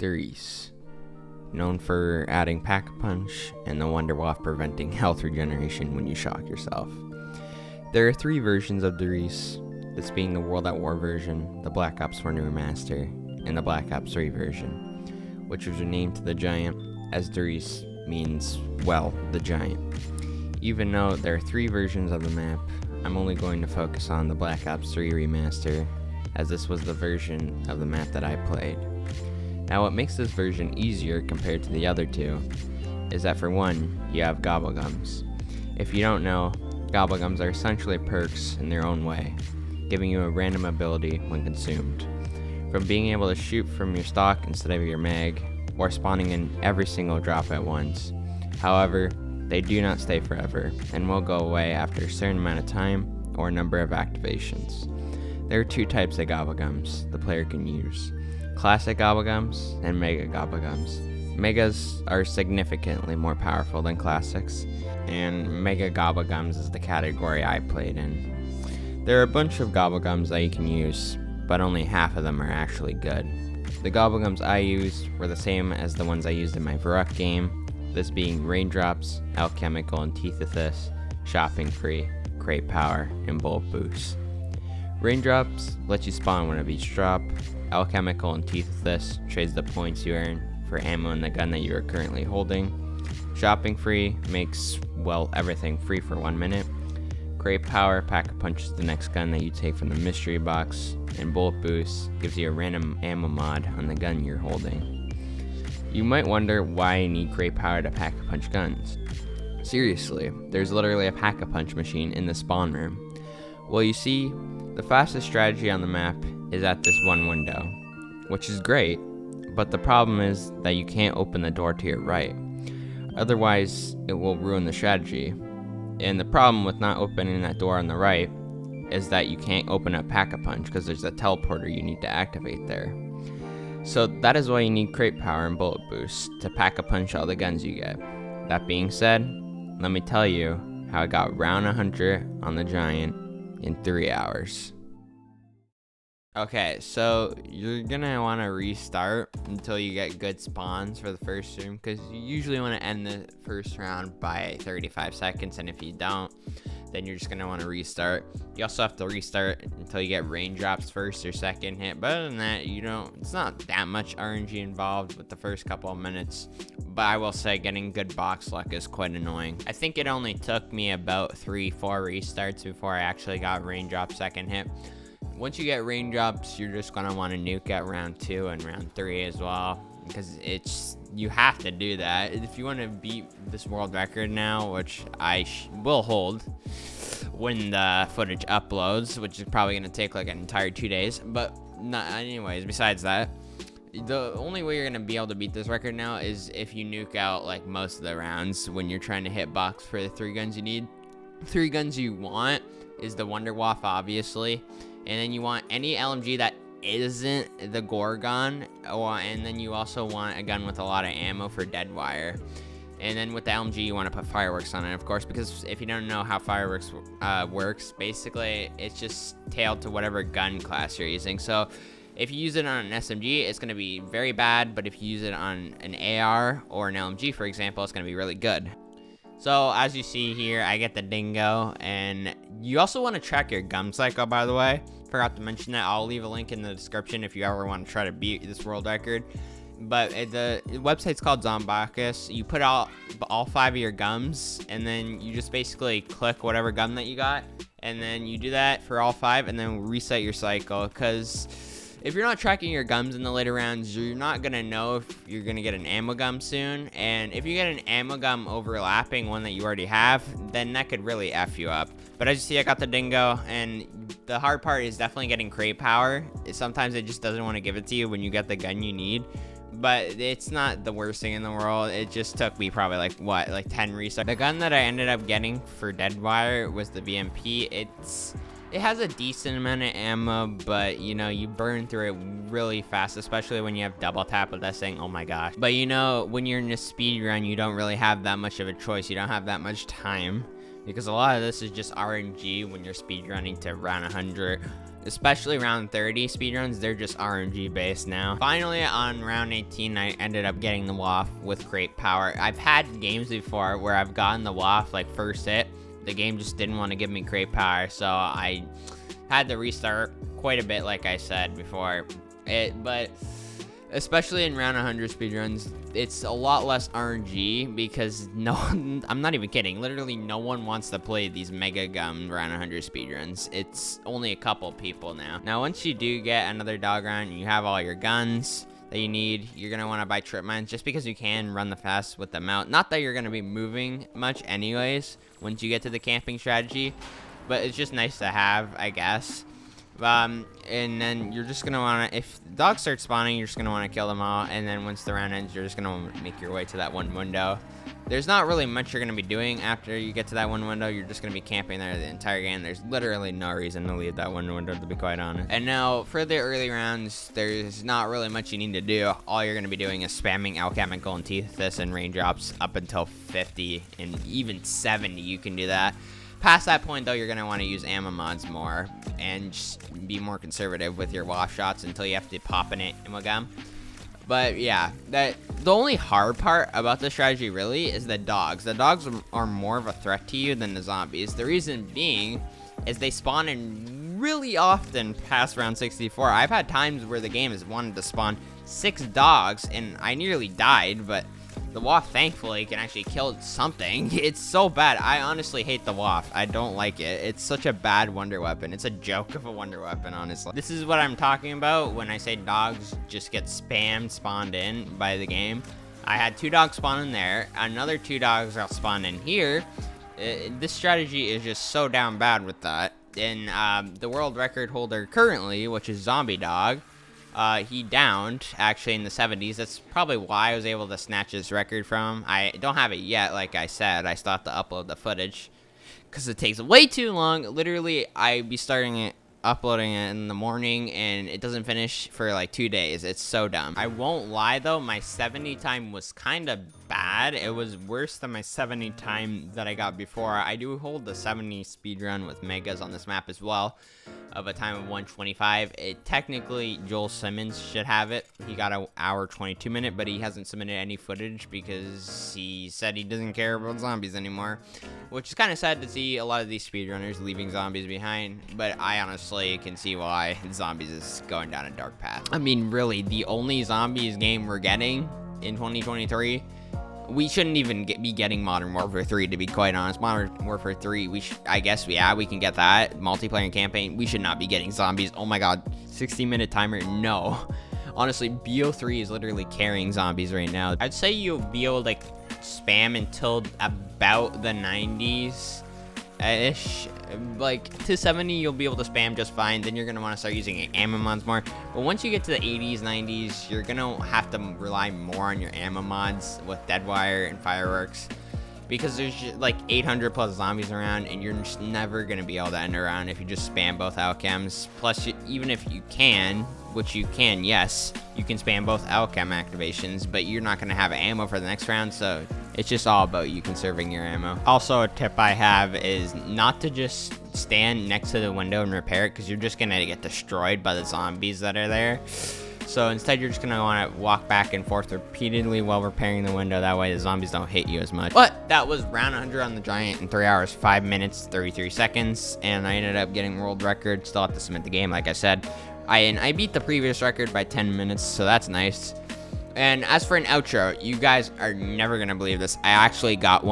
Darius, known for adding Pack-a-Punch and the Wonderwaff preventing health regeneration when you shock yourself. There are 3 versions of Darius, this being the World at War version, the Black Ops 1 Remaster, and the Black Ops 3 version, which was renamed to the Giant, as Darius means, well, the Giant. Even though there are 3 versions of the map, I'm only going to focus on the Black Ops 3 Remaster, as this was the version of the map that I played. Now what makes this version easier compared to the other 2 is that for one, you have Gobblegums. If you don't know, Gobblegums are essentially perks in their own way, giving you a random ability when consumed. From being able to shoot from your stock instead of your mag, or spawning in every single drop at once. However, they do not stay forever, and will go away after a certain amount of time or a number of activations. There are 2 types of Gobblegums the player can use: Classic Gobblegums and Mega Gobblegums. Megas are significantly more powerful than Classics, and Mega Gobblegums is the category I played in. There are a bunch of Gobblegums that you can use, but only half of them are actually good. The Gobblegums I used were the same as the ones I used in my Varrock game, this being Raindrops, Alchemical Antithesis, Shopping Free, Crate Power, and Bullet Boost. Raindrops lets you spawn one of each drop. Alchemical Antithesis trades the points you earn for ammo in the gun that you are currently holding. Shopping Free makes, well, everything free for 1 minute. Crate Power Pack-a-Punch is the next gun that you take from the mystery box, and Bullet Boost gives you a random ammo mod on the gun you're holding. You might wonder why I need Crate Power to Pack-a-Punch guns. Seriously, there's literally a Pack-a-Punch machine in the spawn room. Well, you see, the fastest strategy on the map is at this one window, which is great, but the problem is that you can't open the door to your right. Otherwise, it will ruin the strategy. And the problem with not opening that door on the right is that you can't open up Pack-a-Punch because there's a teleporter you need to activate there. So that is why you need Crate Power and Bullet Boost to Pack-a-Punch all the guns you get. That being said, let me tell you how I got round 100 on the Giant in 3 hours. Okay, so you're gonna want to restart until you get good spawns for the first room, because you usually want to end the first round by 35 seconds, and if you don't, then you're just gonna want to restart. You also have to restart until you get Raindrops first or second hit, but other than that, it's not that much RNG involved with the first couple of minutes, but I will say getting good box luck is quite annoying. I think it only took me about 3-4 restarts before I actually got Raindrops second hit. Once you get Raindrops, you're just gonna want to nuke at round 2 and round 3 as well, because you have to do that if you want to beat this world record now, which I will hold when the footage uploads, which is probably gonna take like an entire 2 days. But anyways, besides that, the only way you're gonna be able to beat this record now is if you nuke out like most of the rounds when you're trying to hit box for the 3 guns you need. 3 guns you want is the Wonderwaff, obviously. And then you want any LMG that isn't the Gorgon, and then you also want a gun with a lot of ammo for Deadwire. And then with the LMG, you want to put Fireworks on it, of course, because if you don't know how Fireworks works, basically it's just tailed to whatever gun class you're using. So if you use it on an SMG, it's going to be very bad, but if you use it on an AR or an LMG, for example, it's going to be really good. So as you see here, I get the Dingo, and you also want to track your gun cycle, by the way. Forgot to mention that. I'll leave a link in the description if you ever want to try to beat this world record. But the website's called Zombocaus. You put all 5 of your gums, and then you just basically click whatever gum that you got, and then you do that for all 5, and then reset your cycle, because if you're not tracking your gums in the later rounds, you're not going to know if you're going to get an ammo gum soon. And if you get an ammo gum overlapping one that you already have, then that could really F you up. But as you see, I got the Dingo, and the hard part is definitely getting Crate Power. Sometimes it just doesn't want to give it to you when you get the gun you need. But it's not the worst thing in the world. It just took me probably like 10 restarts. The gun that I ended up getting for Deadwire was the VMP. It has a decent amount of ammo, but you burn through it really fast, especially when you have double tap with that thing. Oh my gosh. But when you're in a speed run, you don't really have that much of a choice. You don't have that much time, because a lot of this is just RNG when you're speed running to round 100. especially round 30 speedruns, they're just RNG based now. Finally, on round 18, I ended up getting the waft with crate power. I've had games before where I've gotten the waft like first hit. The game just didn't want to give me crate power, so I had to restart quite a bit, like I said before. But especially in round 100 speedruns, it's a lot less RNG because I'm not even kidding, literally no one wants to play these mega gum round 100 speedruns. It's only a couple people now. Now, once you do get another dog round and you have all your guns that you need, you're gonna want to buy trip mines just because you can run the fast with them out. Not that you're gonna be moving much anyways once you get to the camping strategy, but it's just nice to have, I guess. And then you're just gonna want to, if dogs start spawning, you're just gonna want to kill them all, and then once the round ends, you're just gonna make your way to that one window. There's not really much you're gonna be doing after you get to that one window. You're just gonna be camping there the entire game. There's literally no reason to leave that one window, to be quite honest. And now for the early rounds, there's not really much you need to do. All you're gonna be doing is spamming Alchem and Golden Teethus and raindrops up until 50 and even 70. You can do that. Past that point, though, you're going to want to use ammo mods more and just be more conservative with your waft shots until you have to pop in it ammo gun. But yeah, the only hard part about this strategy really is the dogs. The dogs are more of a threat to you than the zombies. The reason being is they spawn in really often past round 64. I've had times where the game has wanted to spawn 6 dogs and I nearly died, but the waft, thankfully, can actually kill something. It's so bad. I honestly hate the waft. I don't like it. It's such a bad wonder weapon. It's a joke of a wonder weapon, honestly. This is what I'm talking about when I say dogs just get spawned in by the game. I had 2 dogs spawn in there. Another 2 dogs got spawned in here. This strategy is just so down bad with that. And the world record holder currently, which is Zombie Dog, he downed actually in the 70s. That's probably why I was able to snatch his record from him. I don't have it yet, like I said. I still have to upload the footage because it takes way too long. Literally, I'd be uploading it in the morning and it doesn't finish for like 2 days. It's so dumb. I won't lie though, my 70 time was kind of bad. It was worse than my 70 time that I got before. I do hold the 70 speedrun with megas on this map as well, of a time of 1:25. Technically, Joel Simmons should have it. He got an hour 22 minute, but he hasn't submitted any footage because he said he doesn't care about zombies anymore, which is kind of sad to see a lot of these speedrunners leaving zombies behind, but I honestly can see why zombies is going down a dark path. I mean, really, the only zombies game we're getting in 2023, we shouldn't even be getting Modern Warfare 3, to be quite honest. Modern Warfare 3, I guess, yeah, we can get that. Multiplayer and campaign, we should not be getting zombies. Oh my god, 60-minute timer, no. Honestly, BO3 is literally carrying zombies right now. I'd say you'll be able to like, spam until about the 90s-ish. Like, to 70, you'll be able to spam just fine. Then you're going to want to start using ammo mods more. But once you get to the 80s, 90s, you're going to have to rely more on your ammo mods with Deadwire and Fireworks. Because there's just, like 800 plus zombies around, and you're just never going to be able to end around if you just spam both Alchems. Plus, even if you can, which you can, yes, you can spam both Alchem activations, but you're not going to have ammo for the next round, so it's just all about you conserving your ammo. Also, a tip I have is not to just stand next to the window and repair it, because you're just going to get destroyed by the zombies that are there. So instead, you're just going to want to walk back and forth repeatedly while repairing the window. That way the zombies don't hit you as much. But that was round 100 on the Giant in 3 hours, 5 minutes, 33 seconds. And I ended up getting world record. Still have to submit the game, like I said. I beat the previous record by 10 minutes, so that's nice. And as for an outro, you guys are never going to believe this. I actually got one.